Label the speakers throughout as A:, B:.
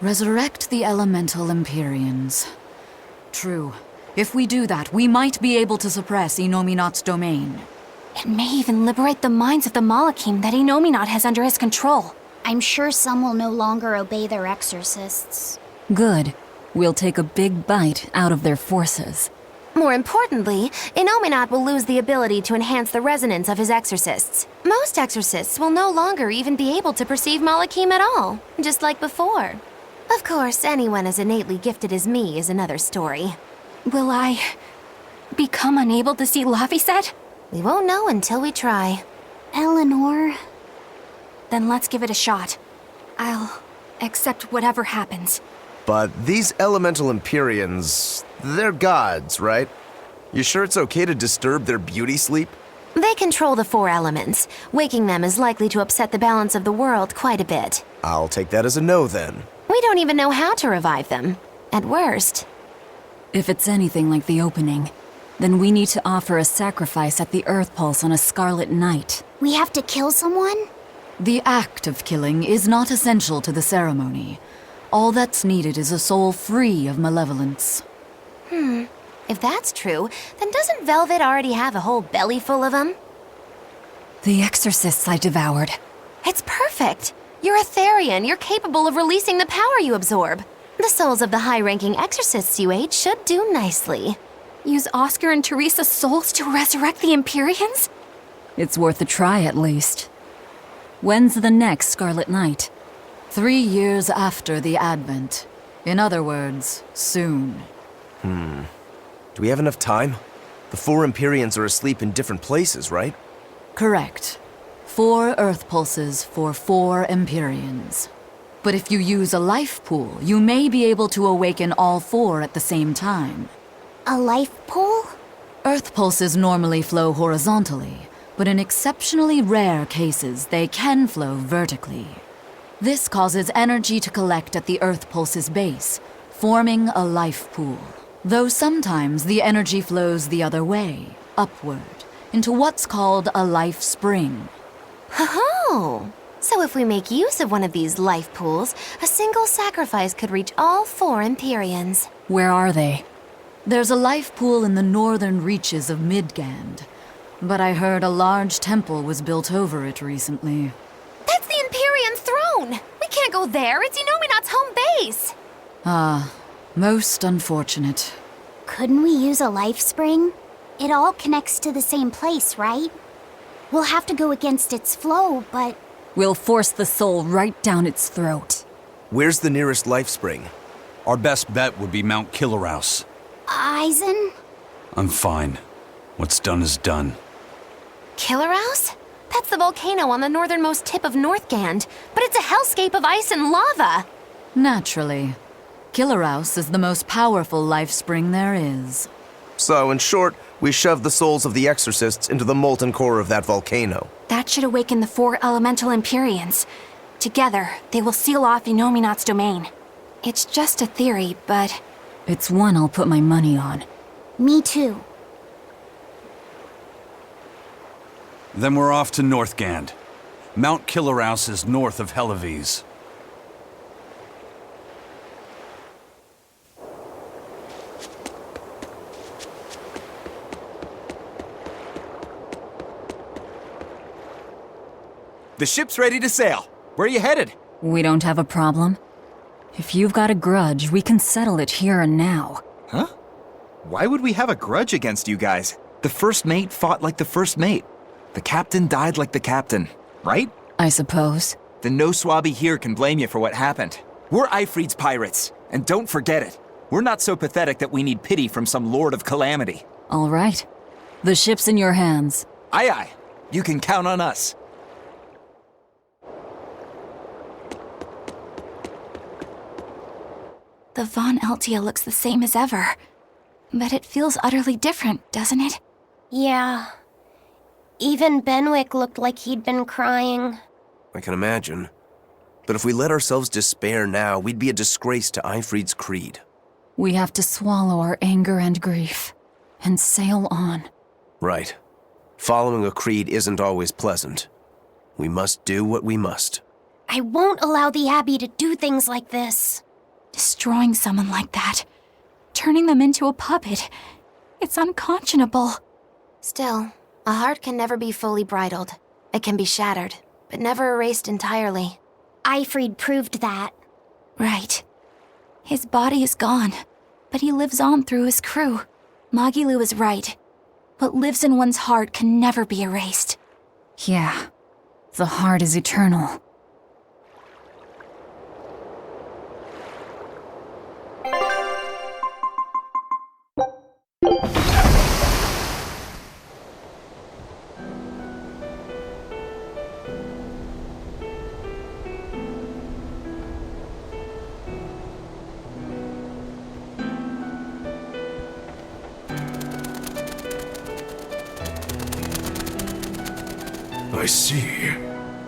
A: Resurrect the Elemental Empyreans. True. If we do that, we might be able to suppress Inominat's domain.
B: It may even liberate the minds of the Malachim that Inominat has under his control.
C: I'm sure some will no longer obey their exorcists.
D: Good. We'll take a big bite out of their forces.
B: More importantly, Inominat will lose the ability to enhance the resonance of his exorcists. Most exorcists will no longer even be able to perceive Malachim at all, just like before. Of course, anyone as innately gifted as me is another story. Will I become unable to see Laphicet? We won't know until we try.
C: Eleanor...
B: Then let's give it a shot. I'll accept whatever happens.
E: But these Elemental Empyreans, they're gods, right? You sure it's okay to disturb their beauty sleep?
B: They control the four elements. Waking them is likely to upset the balance of the world quite a bit.
E: I'll take that as a no then.
B: We don't even know how to revive them. At worst.
D: If it's anything like the opening, then we need to offer a sacrifice at the Earth Pulse on a scarlet night.
C: We have to kill someone?
A: The act of killing is not essential to the ceremony. All that's needed is a soul free of malevolence.
B: If that's true, then doesn't Velvet already have a whole belly full of them?
D: The exorcists I devoured.
B: It's perfect. You're a Therian. You're capable of releasing the power you absorb. The souls of the high-ranking exorcists you ate should do nicely. Use Oscar and Teresa's souls to resurrect the Empyreans?
D: It's worth a try at least. When's the next Scarlet Night?
A: 3 years after the Advent. In other words, soon.
E: Do we have enough time? The four Empyreans are asleep in different places, right?
A: Correct. 4 Earth Pulses for 4 Empyreans. But if you use a life pool, you may be able to awaken all 4 at the same time.
C: A life pool?
A: Earth Pulses normally flow horizontally, but in exceptionally rare cases, they can flow vertically. This causes energy to collect at the Earth Pulse's base, forming a life pool. Though sometimes the energy flows the other way, upward, into what's called a life spring.
B: Oh! So if we make use of one of these life pools, a single sacrifice could reach all 4 Empyreans.
D: Where are they?
A: There's a life pool in the northern reaches of Endgand, but I heard a large temple was built over it recently.
B: That's the Empyrean throne! We can't go there, it's Inominat's home base!
A: Most unfortunate.
C: Couldn't we use a life spring? It all connects to the same place, right? We'll have to go against its flow, but...
D: We'll force the soul right down its throat.
E: Where's the nearest life spring?
F: Our best bet would be Mount Killerhouse.
C: Eizen?
F: I'm fine. What's done is done.
B: Killerhouse? That's the volcano on the northernmost tip of Northgand, but it's a hellscape of ice and lava!
A: Naturally. Killerhouse is the most powerful life spring there is.
E: So, in short, we shove the souls of the exorcists into the molten core of that volcano.
B: That should awaken the 4 Elemental Empyreans. Together, they will seal off Inominat's domain. It's just a theory, but...
D: It's one I'll put my money on.
C: Me too.
F: Then we're off to Northgand. Mount Killerhouse is north of Helives.
G: The ship's ready to sail. Where are you headed?
D: We don't have a problem. If you've got a grudge, we can settle it here and now.
G: Huh? Why would we have a grudge against you guys? The first mate fought like the first mate. The captain died like the captain, right?
D: I suppose.
G: Then no swabby here can blame you for what happened. We're Aifread's pirates, and don't forget it. We're not so pathetic that we need pity from some lord of calamity.
D: All right. The ship's in your hands.
G: Aye aye. You can count on us.
B: The Von Eltia looks the same as ever. But it feels utterly different, doesn't it?
H: Yeah. Even Benwick looked like he'd been crying.
E: I can imagine. But if we let ourselves despair now, we'd be a disgrace to Aifread's creed.
D: We have to swallow our anger and grief, and sail on.
E: Right. Following a creed isn't always pleasant. We must do what we must.
H: I won't allow the Abbey to do things like this.
D: Destroying someone like that, turning them into a puppet, it's unconscionable.
B: Still, a heart can never be fully bridled. It can be shattered, but never erased entirely.
C: Aifread proved that.
D: Right. His body is gone, but he lives on through his crew. Magilu is right. What lives in one's heart can never be erased. Yeah, the heart is eternal.
I: I see.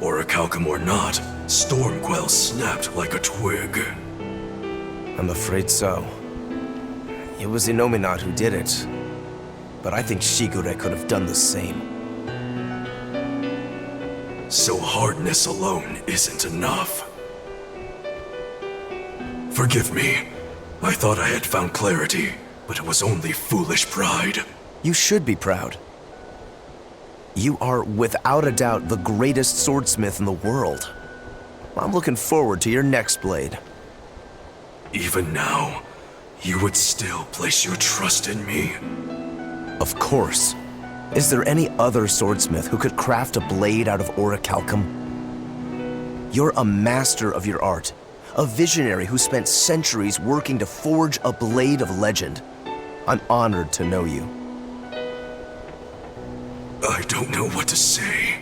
I: Orichalcum or not, Stormquell snapped like a twig.
E: I'm afraid so. It was Innominat who did it. But I think Shigure could have done the same.
I: So hardness alone isn't enough. Forgive me. I thought I had found clarity, but it was only foolish pride.
E: You should be proud. You are, without a doubt, the greatest swordsmith in the world. I'm looking forward to your next blade.
I: Even now, you would still place your trust in me.
E: Of course. Is there any other swordsmith who could craft a blade out of orichalcum? You're a master of your art, a visionary who spent centuries working to forge a blade of legend. I'm honored to know you.
I: I don't know what to say.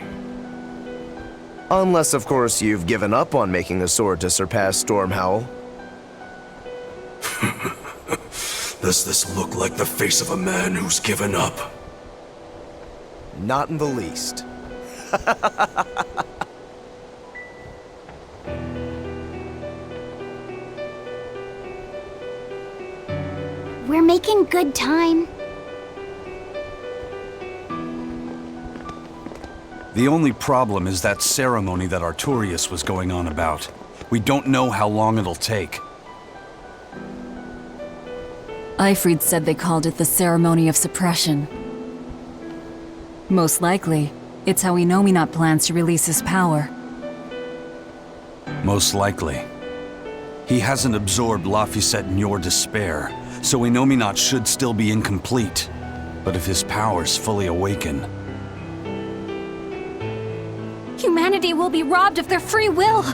E: Unless, of course, you've given up on making a sword to surpass Stormhowl.
I: Does this look like the face of a man who's given up?
E: Not in the least.
C: We're making good time.
F: The only problem is that ceremony that Arturius was going on about. We don't know how long it'll take.
D: Aifread said they called it the Ceremony of Suppression. Most likely, it's how Innominat plans to release his power.
F: Most likely. He hasn't absorbed Laphicet in your despair, so Innominat should still be incomplete. But if his powers fully awaken...
D: Humanity will be robbed of their free will!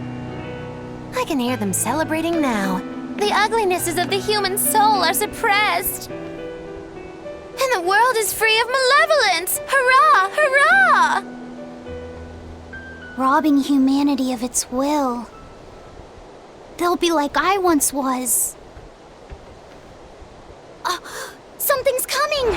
B: I can hear them celebrating now. The uglinesses of the human soul are suppressed. And the world is free of malevolence! Hurrah! Hurrah!
C: Robbing humanity of its will. They'll be like I once was. Something's coming!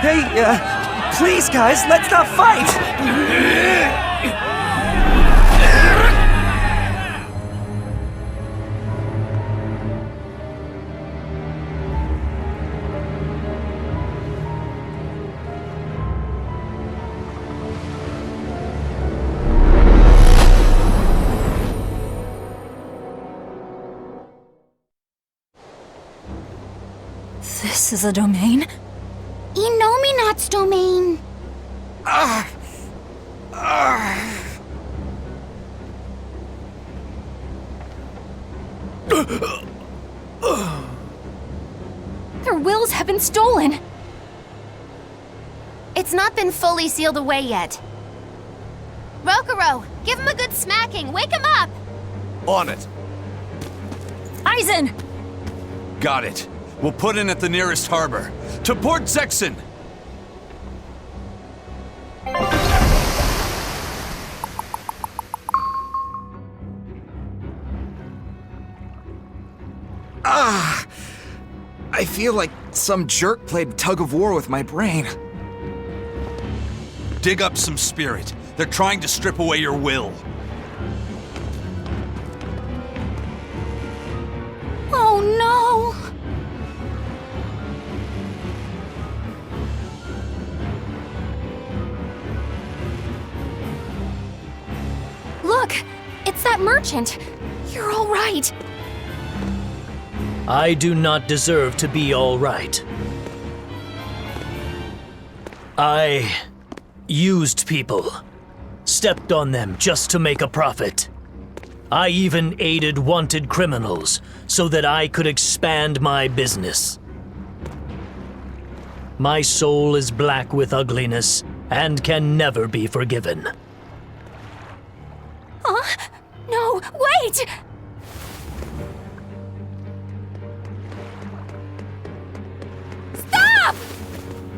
J: Hey, please guys, let's not fight!
D: This is a domain?
C: Innominat's domain!
D: Their wills have been stolen!
B: It's not been fully sealed away yet. Rokuro, give him a good smacking. Wake him up!
E: On it.
A: Eizen!
F: Got it. We'll put in at the nearest harbor. To Port Zexen!
G: I feel like some jerk played tug of war with my brain.
F: Dig up some spirit. They're trying to strip away your will.
D: Oh no! Look! It's that merchant! You're all right!
J: I do not deserve to be all right. I used people, stepped on them just to make a profit. I even aided wanted criminals so that I could expand my business. My soul is black with ugliness and can never be forgiven.
D: Huh? No, wait! Stop!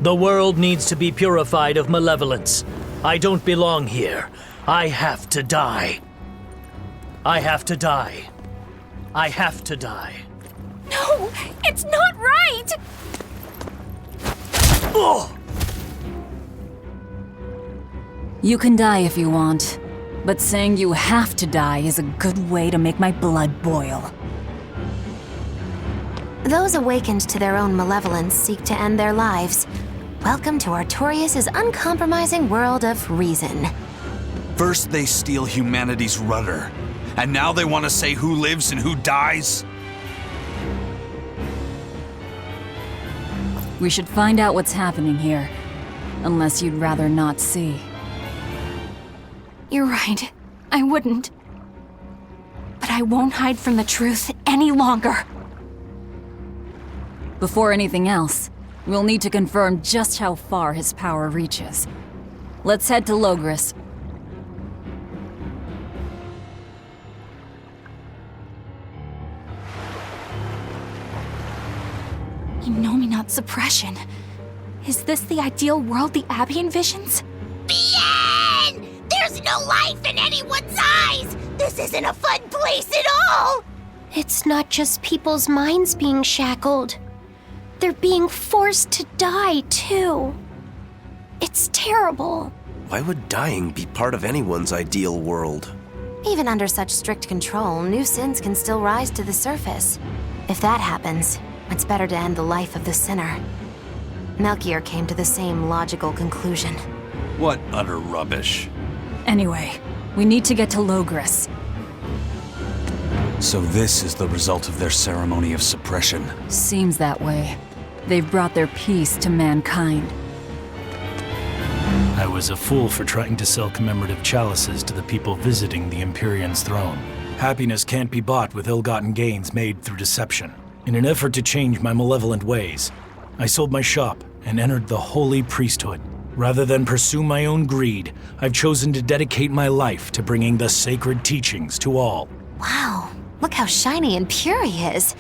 J: The world needs to be purified of malevolence. I don't belong here. I have to die. I have to die. I have to die.
D: No, it's not right!
J: Oh!
A: You can die if you want, but saying you have to die is a good way to make my blood boil.
B: Those awakened to their own malevolence seek to end their lives. Welcome to Artorias' uncompromising world of reason.
F: First they steal humanity's rudder, and now they want to say who lives and who dies?
A: We should find out what's happening here, unless you'd rather not see.
D: You're right. I wouldn't. But I won't hide from the truth any longer.
A: Before anything else, we'll need to confirm just how far his power reaches. Let's head to Logris.
D: Innominate suppression. Is this the ideal world the Abbey envisions?
C: Bien! There's no life in anyone's eyes! This isn't a fun place at all!
H: It's not just people's minds being shackled. They're being forced to die, too. It's terrible.
E: Why would dying be part of anyone's ideal world?
B: Even under such strict control, new sins can still rise to the surface. If that happens, it's better to end the life of the sinner. Melchior came to the same logical conclusion.
F: What utter rubbish.
A: Anyway, we need to get to Logris.
F: So this is the result of their ceremony of suppression.
A: Seems that way. They've brought their peace to mankind.
K: I was a fool for trying to sell commemorative chalices to the people visiting the Empyrean's throne. Happiness can't be bought with ill-gotten gains made through deception. In an effort to change my malevolent ways, I sold my shop and entered the holy priesthood. Rather than pursue my own greed, I've chosen to dedicate my life to bringing the sacred teachings to all.
B: Wow, look how shiny and pure he is.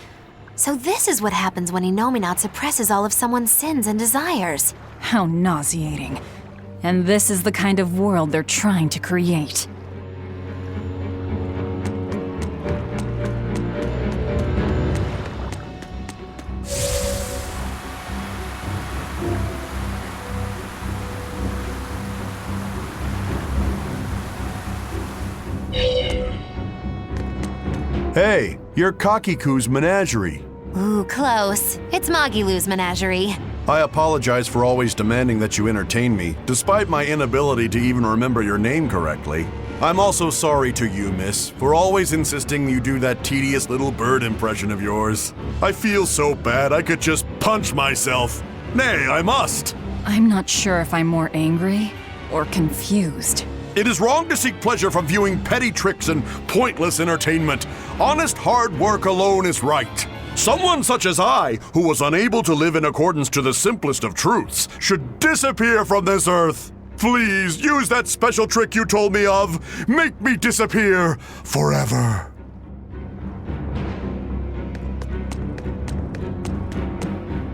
B: So this is what happens when Innominate suppresses all of someone's sins and desires.
A: How nauseating. And this is the kind of world they're trying to create.
L: Hey, you're Kakiku's menagerie.
B: Ooh, close. It's Magilu's menagerie.
L: I apologize for always demanding that you entertain me, despite my inability to even remember your name correctly. I'm also sorry to you, miss, for always insisting you do that tedious little bird impression of yours. I feel so bad I could just punch myself. Nay, I must.
A: I'm not sure if I'm more angry or confused.
L: It is wrong to seek pleasure from viewing petty tricks and pointless entertainment. Honest hard work alone is right. Someone such as I, who was unable to live in accordance to the simplest of truths, should disappear from this earth. Please, use that special trick you told me of. Make me disappear forever.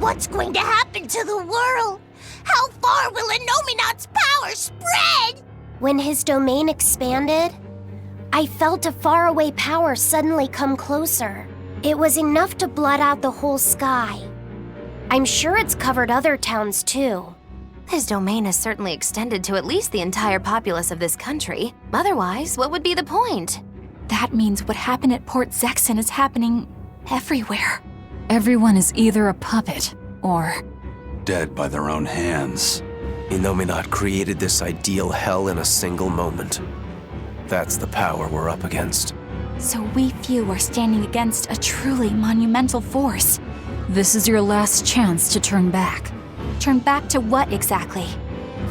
C: What's going to happen to the world? How far will Innominat's power spread?
H: When his domain expanded, I felt a faraway power suddenly come closer. It was enough to blot out the whole sky. I'm sure it's covered other towns too.
B: His domain has certainly extended to at least the entire populace of this country. Otherwise, what would be the point?
D: That means what happened at Port Zexen is happening everywhere.
A: Everyone is either a puppet or
F: Dead by their own hands.
E: Innominat created this ideal hell in a single moment. That's the power we're up against.
D: So we few are standing against a truly monumental force.
A: This is your last chance to turn back.
D: Turn back to what exactly?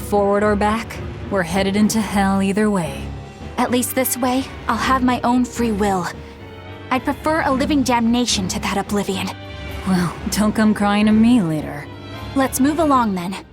A: Forward or back, we're headed into hell either way.
D: At least this way, I'll have my own free will. I'd prefer a living damnation to that oblivion.
A: Well, don't come crying to me later.
D: Let's move along then.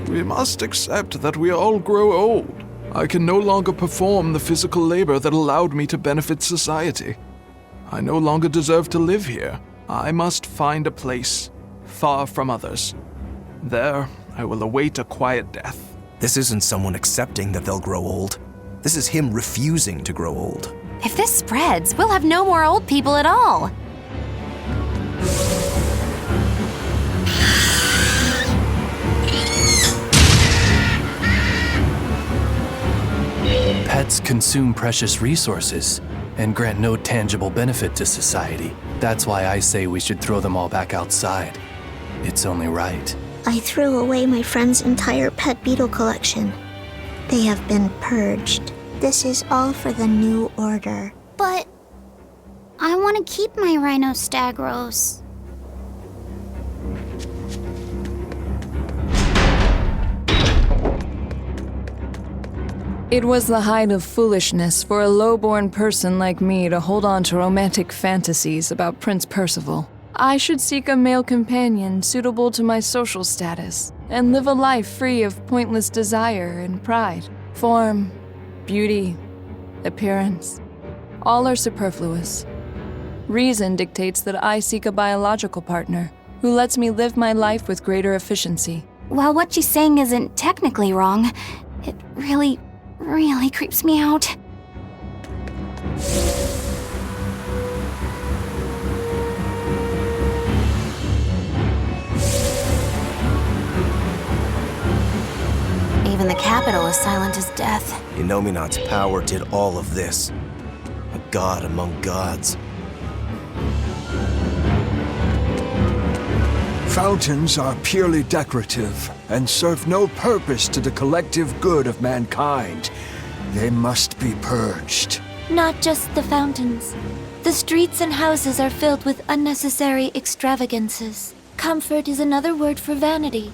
M: We must accept that we all grow old. I can no longer perform the physical labor that allowed me to benefit society. I no longer deserve to live here. I must find a place far from others. There, I will await a quiet death.
E: This isn't someone accepting that they'll grow old. This is him refusing to grow old.
B: If this spreads, we'll have no more old people at all.
N: Pets consume precious resources and grant no tangible benefit to society. That's why I say we should throw them all back outside. It's only right.
C: I threw away my friend's entire pet beetle collection. They have been purged. This is all for the new order. But I want to keep my Rhinostagros.
O: It was the height of foolishness for a low-born person like me to hold on to romantic fantasies about Prince Percival. I should seek a male companion suitable to my social status, and live a life free of pointless desire and pride. Form, beauty, appearance, all are superfluous. Reason dictates that I seek a biological partner who lets me live my life with greater efficiency.
D: While what she's saying isn't technically wrong, it really creeps me out.
B: Even the capital is silent as death.
E: Innominat's power did all of this. A god among gods.
P: Fountains are purely decorative and serve no purpose to the collective good of mankind. They must be purged.
Q: Not just the fountains. The streets and houses are filled with unnecessary extravagances. Comfort is another word for vanity.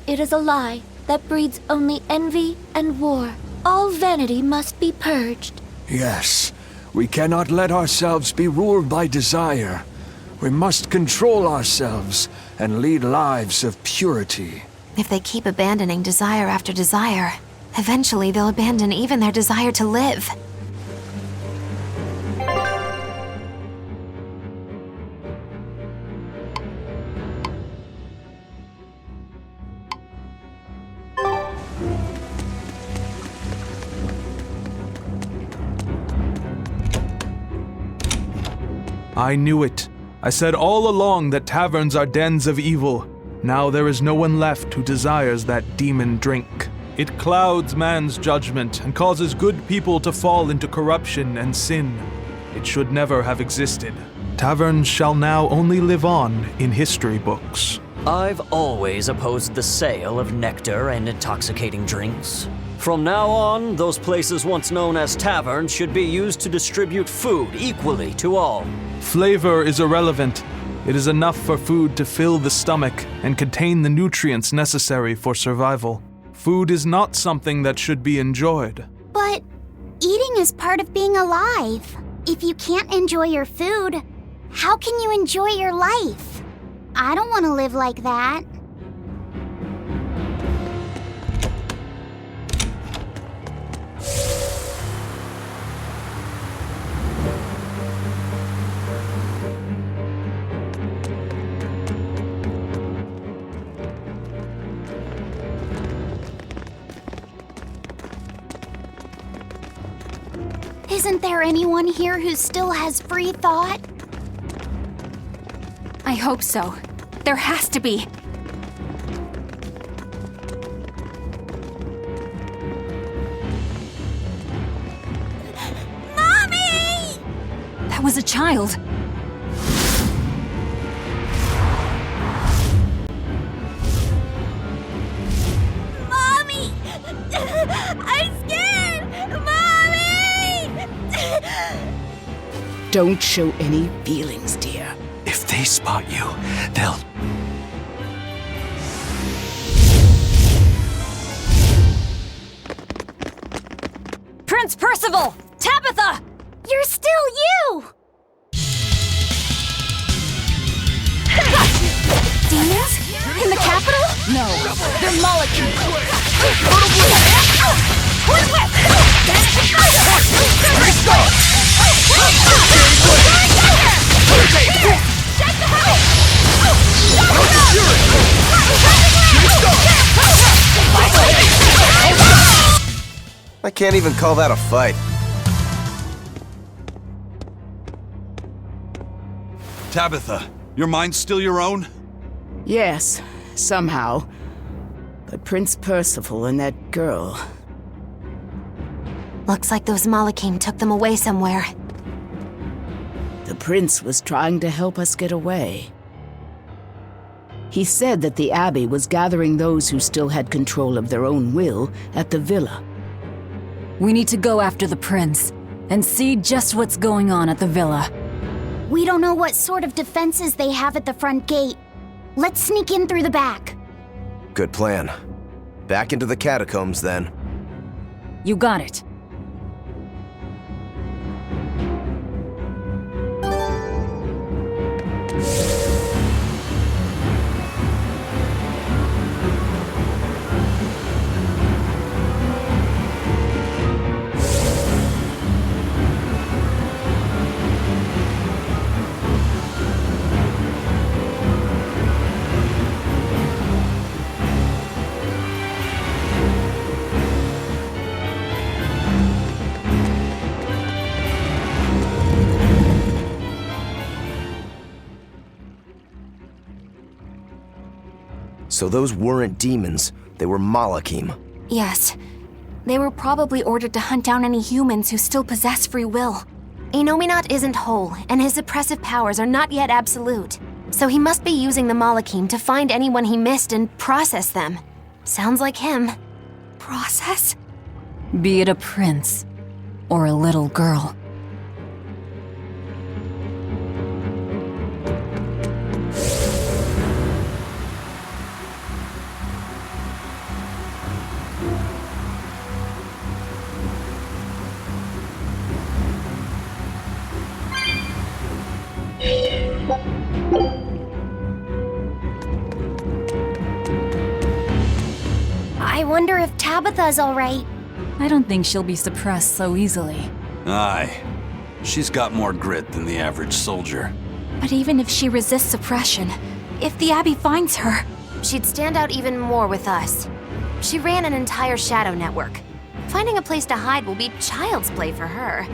Q: It is a lie that breeds only envy and war. All vanity must be purged.
P: Yes, we cannot let ourselves be ruled by desire. We must control ourselves and lead lives of purity.
B: If they keep abandoning desire after desire, eventually they'll abandon even their desire to live.
R: I knew it. I said all along that taverns are dens of evil. Now there is no one left who desires that demon drink. It clouds man's judgment and causes good people to fall into corruption and sin. It should never have existed. Taverns shall now only live on in history books.
S: I've always opposed the sale of nectar and intoxicating drinks. From now on, those places once known as taverns should be used to distribute food equally to all.
R: Flavor is irrelevant. It is enough for food to fill the stomach and contain the nutrients necessary for survival. Food is not something that should be enjoyed.
C: But eating is part of being alive. If you can't enjoy your food, how can you enjoy your life? I don't want to live like that. Isn't there anyone here who still has free thought?
D: I hope so. There has to be.
C: Mommy!
D: That was a child.
C: Mommy! I'm scared! Mommy!
T: Don't show any feelings, dear.
F: If they spot you, they'll...
D: Prince Percival! Tabitha!
C: You're still you!
D: Demons? In the capital?
T: No, they're molecules.
E: I can't even call that a fight.
F: Tabitha, your mind's still your own?
T: Yes, somehow. But Prince Percival and that girl...
B: Looks like those Malachim took them away somewhere.
T: The prince was trying to help us get away. He said that the Abbey was gathering those who still had control of their own will at the villa.
A: We need to go after the prince and see just what's going on at the villa.
C: We don't know what sort of defenses they have at the front gate. Let's sneak in through the back.
E: Good plan. Back into the catacombs, then.
A: You got it.
E: So those weren't demons, they were Malachim.
D: Yes. They were probably ordered to hunt down any humans who still possess free will.
B: Inominat isn't whole, and his suppressive powers are not yet absolute. So he must be using the Malachim to find anyone he missed and process them. Sounds like him.
D: Process?
A: Be it a prince or a little girl.
H: I wonder if Tabitha's all right.
A: I don't think she'll be suppressed so easily.
F: Aye. She's got more grit than the average soldier.
D: But even if she resists suppression, if the Abbey finds her...
B: She'd stand out even more with us. She ran an entire shadow network. Finding a place to hide will be child's play for her.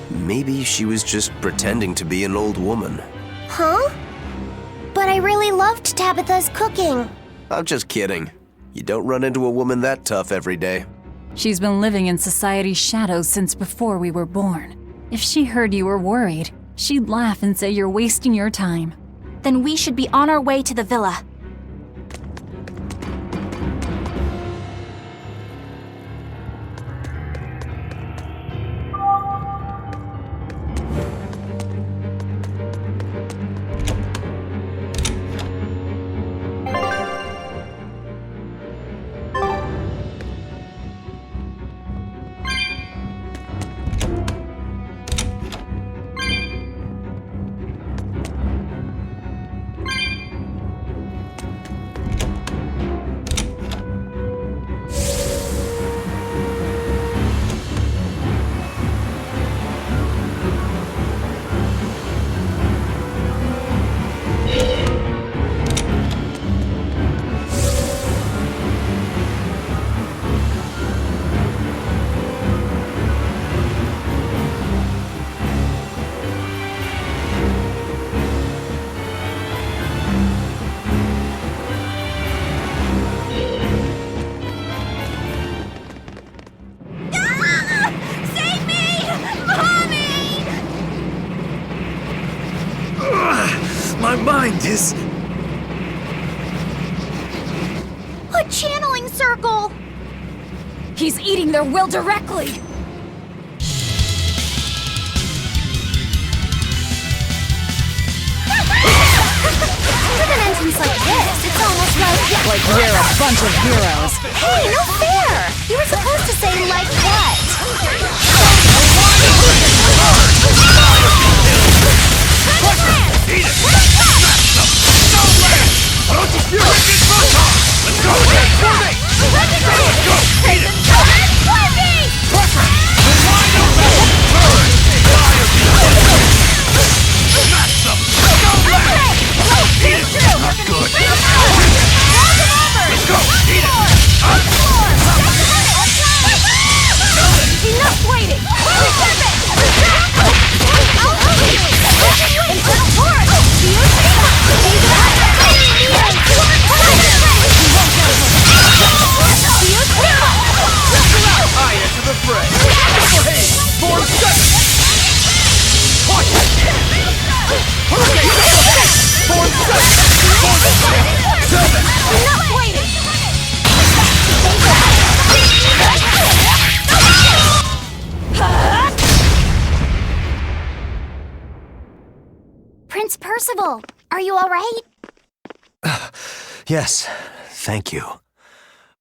E: Maybe she was just pretending to be an old woman.
H: Huh? But I really loved Tabitha's cooking.
E: I'm just kidding. You don't run into a woman that tough every day.
A: She's been living in society's shadows since before we were born. If she heard you were worried, she'd laugh and say you're wasting your time.
D: Then we should be on our way to the villa.
C: A channeling circle!
D: He's eating their will directly!
B: With an entrance like this, it's almost like
A: we're a bunch of heroes.
B: Hey, no fair! You were supposed to say like what?
C: Enough waiting!
H: Prince Percival, are you all right?
E: Yes, thank you.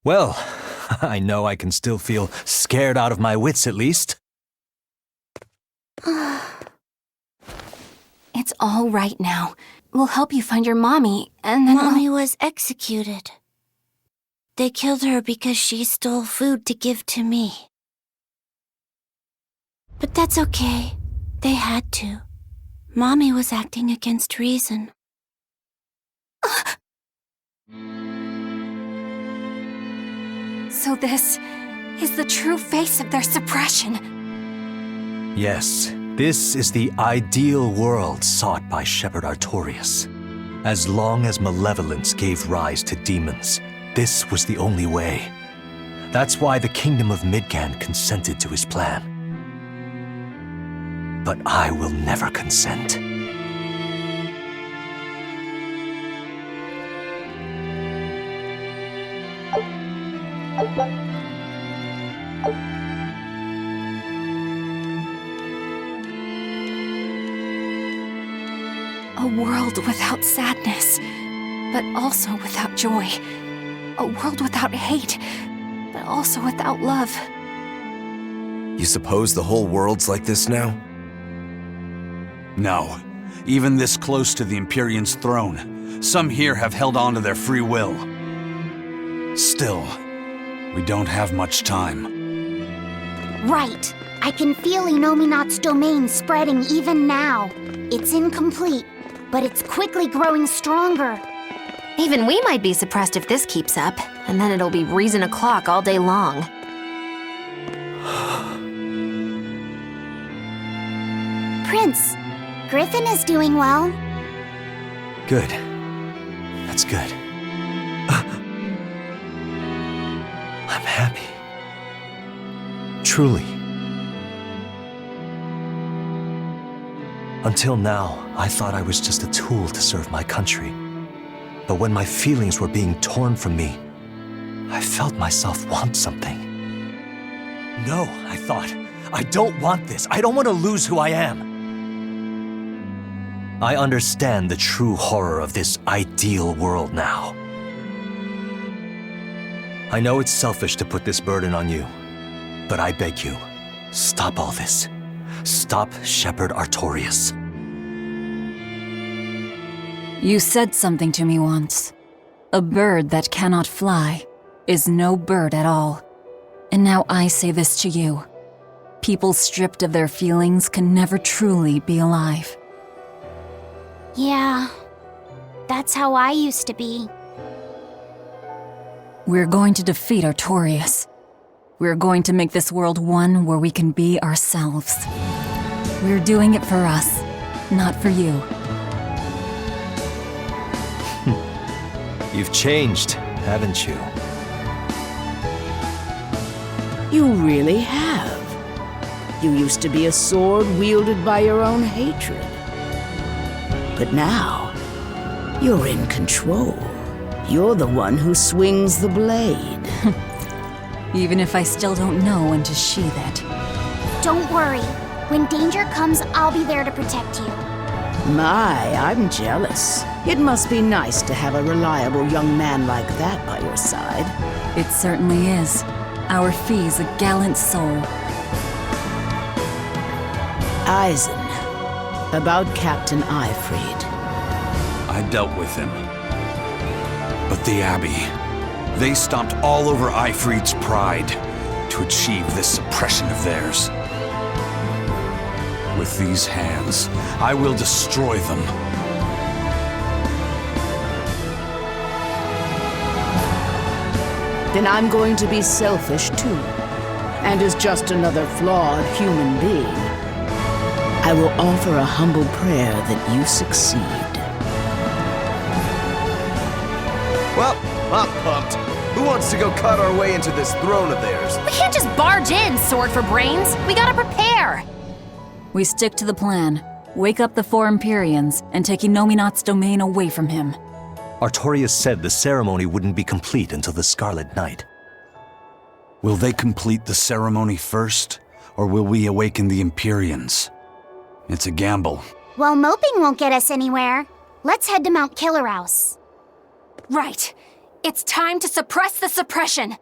E: Well, I know I can still feel scared out of my wits at least.
D: It's all right now. We'll help you find your mommy, and then
Q: Mommy was executed. They killed her because she stole food to give to me. But that's okay. They had to. Mommy was acting against reason.
D: So this is the true face of their suppression.
E: Yes, this is the ideal world sought by Shepherd Artorias. As long as malevolence gave rise to demons, this was the only way. That's why the Kingdom of Midgand consented to his plan. But I will never consent.
D: A world without sadness, but also without joy. A world without hate, but also without love.
E: You suppose the whole world's like this now?
F: No. Even this close to the Empyrean's throne, some here have held on to their free will. Still, we don't have much time.
H: Right. I can feel Inominat's domain spreading even now. It's incomplete, but it's quickly growing stronger.
B: Even we might be suppressed if this keeps up, and then it'll be reason o'clock all day long.
C: Prince, Griffin is doing well.
E: Good. That's good. I'm happy. Truly. Until now, I thought I was just a tool to serve my country. But when my feelings were being torn from me, I felt myself want something. No, I thought. I don't want this. I don't want to lose who I am. I understand the true horror of this ideal world now. I know it's selfish to put this burden on you, but I beg you, stop all this. Stop Shepherd Artorias.
A: You said something to me once. A bird that cannot fly is no bird at all. And now I say this to you. People stripped of their feelings can never truly be alive.
H: Yeah, that's how I used to be.
A: We're going to defeat Artorias. We're going to make this world one where we can be ourselves. We're doing it for us, not for you.
E: You've changed, haven't you?
T: You really have. You used to be a sword wielded by your own hatred. But now, you're in control. You're the one who swings the blade.
A: Even if I still don't know when to sheath it.
C: Don't worry. When danger comes, I'll be there to protect you.
T: My, I'm jealous. It must be nice to have a reliable young man like that by your side.
A: It certainly is. Our fee's a gallant soul.
T: Eizen, about Captain Aifread.
F: I dealt with him. But the Abbey, they stomped all over Aifread's pride to achieve this suppression of theirs. With these hands, I will destroy them.
T: Then I'm going to be selfish too, and as just another flawed human being, I will offer a humble prayer that you succeed.
E: Well, I'm pumped. Who wants to go cut our way into this throne of theirs?
B: We can't just barge in, sword for brains. We gotta prepare.
A: We stick to the plan. Wake up the Four Empyreans and take Inominat's domain away from him.
E: Artorias said the ceremony wouldn't be complete until the Scarlet Night.
F: Will they complete the ceremony first, or will we awaken the Empyreans? It's a gamble.
C: Well, moping won't get us anywhere. Let's head to Mount Killerhouse.
B: Right. It's time to suppress the suppression.